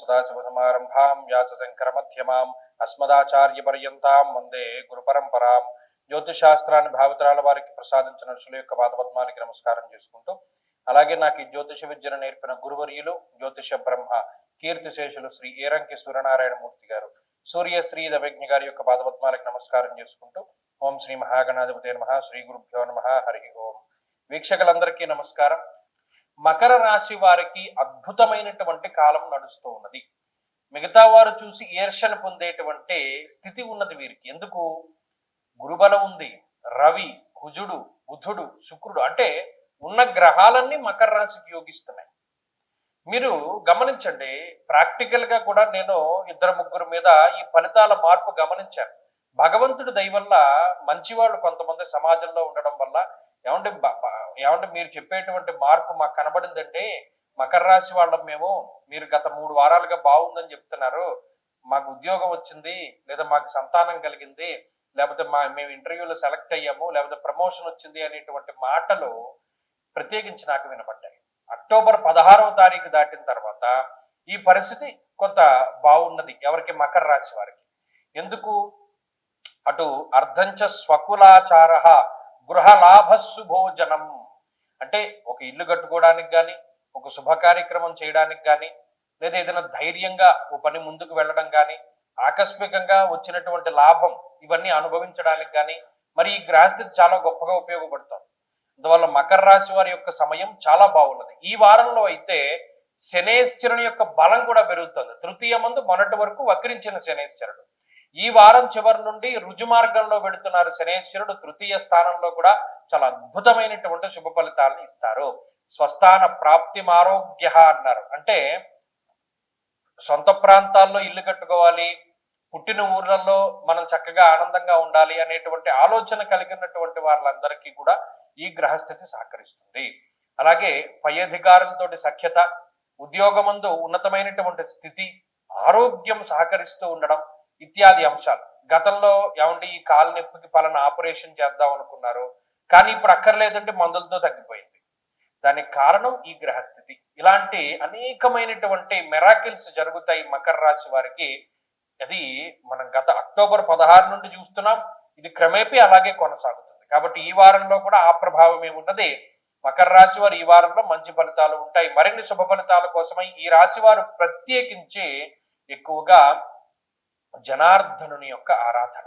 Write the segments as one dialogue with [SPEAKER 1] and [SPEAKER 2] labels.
[SPEAKER 1] సదాశివసమారంభాం వ్యాసశంకరమధ్యమాం అస్మదాచార్యపర్యంతాం వందే గురుపరంపరాం. జ్యోతిషాస్త్రాన్ని భావితరాల వారికి ప్రసాదించిన ఋషుల యొక్క పాదపద్మాలకి నమస్కారం చేసుకుంటూ, అలాగే నాకు ఈ జ్యోతిష విద్యను నేర్పిన గురువర్యులు జ్యోతిష బ్రహ్మ కీర్తిశేషులు శ్రీ ఏరంకి సూర్యనారాయణమూర్తి గారు, సూర్యశ్రీ దవజ్ఞ గారి యొక్క పాదపద్మాలకు నమస్కారం చేసుకుంటూ, ఓం శ్రీ మహాగణాధిపతే నమః, శ్రీ గురుభ్యో నమః, హరి ఓం. వీక్షకులందరికీ నమస్కారం. మకర రాశి వారికి అద్భుతమైనటువంటి కాలం నడుస్తూ ఉన్నది. మిగతా వారు చూసి ఈర్ష్యను పొందేటువంటి స్థితి ఉన్నది వీరికి. ఎందుకు? గురుబలం ఉంది, రవి, కుజుడు, బుధుడు, శుక్రుడు, అంటే ఉన్న గ్రహాలన్నీ మకర రాశికి యోగిస్తున్నాయి. మీరు గమనించండి, ప్రాక్టికల్ గా కూడా నేను ఇద్దరు ముగ్గురు మీద ఈ ఫలితాల మార్పు గమనించాను. భగవంతుడి దయ వల్ల మంచివాళ్ళు కొంతమంది సమాజంలో ఉండడం వల్ల ఏమంటే మీరు చెప్పేటువంటి మార్పు మాకు కనబడిందంటే, మకర రాశి వాళ్ళం మేము, మీరు గత 3 వారాలుగా బాగుందని చెప్తున్నారు, మాకు ఉద్యోగం వచ్చింది, లేదా మాకు సంతానం కలిగింది, లేకపోతే మేము ఇంటర్వ్యూలో సెలెక్ట్ అయ్యాము, లేకపోతే ప్రమోషన్ వచ్చింది అనేటువంటి మాటలు ప్రత్యేకించి నాకు వినపడ్డాయి. అక్టోబర్ 16వ తారీఖు దాటిన తర్వాత ఈ పరిస్థితి కొంత బాగున్నది ఎవరికి? మకర రాశి వారికి. ఎందుకు? అటు అర్ధంచ స్వకులాచార గృహలాభశుభోజనం, అంటే ఒక ఇల్లు కట్టుకోవడానికి కానీ, ఒక శుభ కార్యక్రమం చేయడానికి కానీ, లేదా ఏదైనా ధైర్యంగా ఓ పని ముందుకు వెళ్ళడం కానీ, ఆకస్మికంగా వచ్చినటువంటి లాభం ఇవన్నీ అనుభవించడానికి కానీ మరి ఈ గ్రహస్థితి చాలా గొప్పగా ఉపయోగపడుతుంది. అందువల్ల మకర రాశి వారి యొక్క సమయం చాలా బాగున్నది. ఈ వారంలో అయితే శనేశ్వరుని యొక్క బలం కూడా పెరుగుతుంది. తృతీయ మందు మొన్నటి వరకు వక్రించిన శనేశ్వరుడు ఈ వారం చివరి నుండి రుజు మార్గంలో వెళుతున్నారు. శనేశ్వరుడు తృతీయ స్థానంలో కూడా చాలా అద్భుతమైనటువంటి శుభ ఫలితాలను ఇస్తారు. స్వస్థాన ప్రాప్తి ఆరోగ్య అన్నారు. అంటే సొంత ప్రాంతాల్లో ఇల్లు కట్టుకోవాలి, పుట్టిన ఊర్లలో మనం చక్కగా ఆనందంగా ఉండాలి అనేటువంటి ఆలోచన కలిగినటువంటి వాళ్ళందరికీ కూడా ఈ గ్రహస్థితి సహకరిస్తుంది. అలాగే పై అధికారులతోటి సఖ్యత, ఉద్యోగమందు ఉన్నతమైనటువంటి స్థితి, ఆరోగ్యం సహకరిస్తూ ఉండడం ఇత్యాది అంశాలు. గతంలో ఈ కాలు నొప్పికి పలానా ఆపరేషన్ చేద్దాం అనుకున్నారు, కానీ ఇప్పుడు అక్కర్లేదంటే మందులతో తగ్గిపోయింది. దానికి కారణం ఈ గ్రహస్థితి. ఇలాంటి అనేకమైనటువంటి మెరాకిల్స్ జరుగుతాయి మకర రాశి వారికి. అది మనం గత అక్టోబర్ 16 నుండి చూస్తున్నాం. ఇది క్రమేపీ అలాగే కొనసాగుతుంది. కాబట్టి ఈ వారంలో కూడా ఆ ప్రభావం ఏమున్నది. మకర రాశి వారు ఈ వారంలో మంచి ఫలితాలు ఉంటాయి. మరిన్ని శుభ ఫలితాల కోసమై ఈ రాశి వారు ప్రత్యేకించి ఎక్కువగా జనార్దనుని యొక్క ఆరాధన,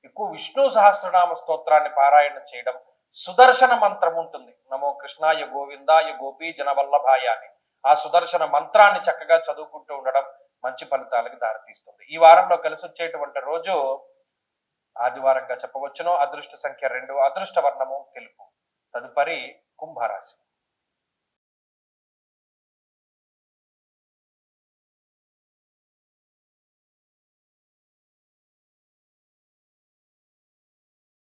[SPEAKER 1] ఎక్కువ విష్ణు సహస్రనామ స్తోత్రాన్ని పారాయణ చేయడం, సుదర్శన మంత్రం ఉంటుంది, నమో కృష్ణాయ గోవిందాయ గోపీ జనవల్లభాయ అని, ఆ సుదర్శన మంత్రాన్ని చక్కగా చదువుకుంటూ ఉండడం మంచి ఫలితాలకు దారితీస్తుంది. ఈ వారంలో కలిసి వచ్చేటువంటి రోజు ఆదివారంగా చెప్పవచ్చును. అదృష్ట సంఖ్య 2, అదృష్ట వర్ణము తెలుపు. తదుపరి కుంభరాశి.